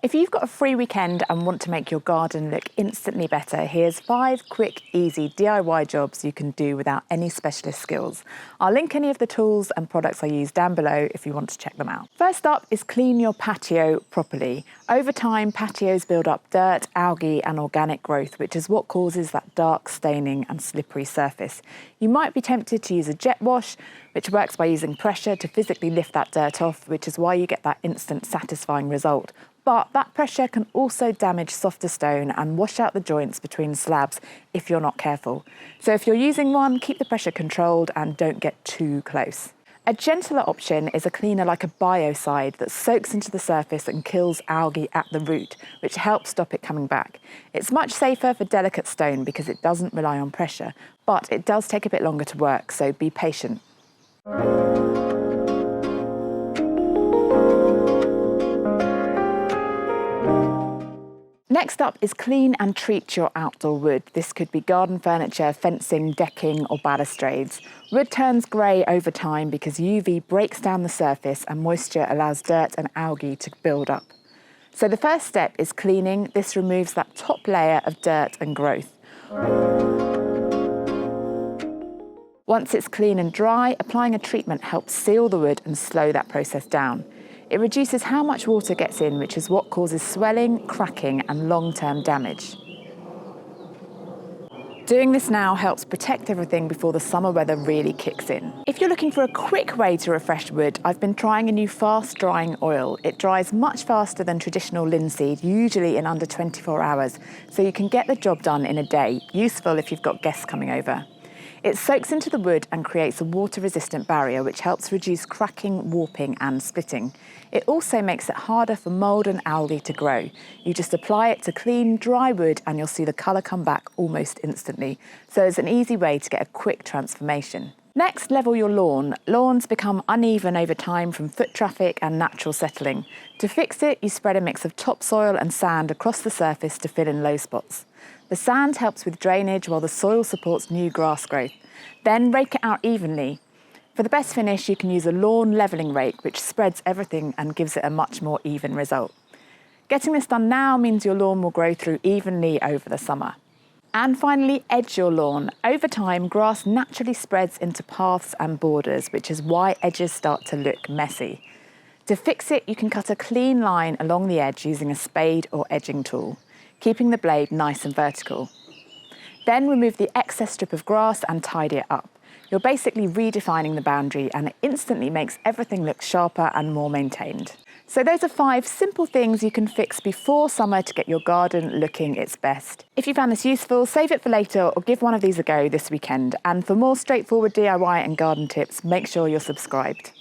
If you've got a free weekend and want to make your garden look instantly better, here's 5 quick, easy DIY jobs you can do without any specialist skills. I'll link any of the tools and products I use down below if you want to check them out. First up is clean your patio properly. Over time, patios build up dirt, algae and organic growth, which is what causes that dark staining and slippery surface. You might be tempted to use a jet wash, which works by using pressure to physically lift that dirt off, which is why you get that instant satisfying result. But that pressure can also damage softer stone and wash out the joints between slabs if you're not careful. So if you're using one, keep the pressure controlled and don't get too close. A gentler option is a cleaner like a biocide that soaks into the surface and kills algae at the root, which helps stop it coming back. It's much safer for delicate stone because it doesn't rely on pressure, but it does take a bit longer to work, so be patient. Next up is clean and treat your outdoor wood. This could be garden furniture, fencing, decking or balustrades. Wood turns grey over time because UV breaks down the surface and moisture allows dirt and algae to build up. So the first step is cleaning. This removes that top layer of dirt and growth. Once it's clean and dry, applying a treatment helps seal the wood and slow that process down. It reduces how much water gets in, which is what causes swelling, cracking and long-term damage. Doing this now helps protect everything before the summer weather really kicks in. If you're looking for a quick way to refresh wood, I've been trying a new fast-drying oil. It dries much faster than traditional linseed, usually in under 24 hours, so you can get the job done in a day, useful if you've got guests coming over. It soaks into the wood and creates a water-resistant barrier which helps reduce cracking, warping and splitting. It also makes it harder for mould and algae to grow. You just apply it to clean, dry wood and you'll see the colour come back almost instantly. So it's an easy way to get a quick transformation. Next, level your lawn. Lawns become uneven over time from foot traffic and natural settling. To fix it, you spread a mix of topsoil and sand across the surface to fill in low spots. The sand helps with drainage while the soil supports new grass growth. Then rake it out evenly. For the best finish, you can use a lawn levelling rake, which spreads everything and gives it a much more even result. Getting this done now means your lawn will grow through evenly over the summer. And finally, edge your lawn. Over time, grass naturally spreads into paths and borders, which is why edges start to look messy. To fix it, you can cut a clean line along the edge using a spade or edging tool, keeping the blade nice and vertical. Then remove the excess strip of grass and tidy it up. You're basically redefining the boundary and it instantly makes everything look sharper and more maintained. So those are 5 simple things you can fix before summer to get your garden looking its best. If you found this useful, save it for later or give one of these a go this weekend. And for more straightforward DIY and garden tips, make sure you're subscribed.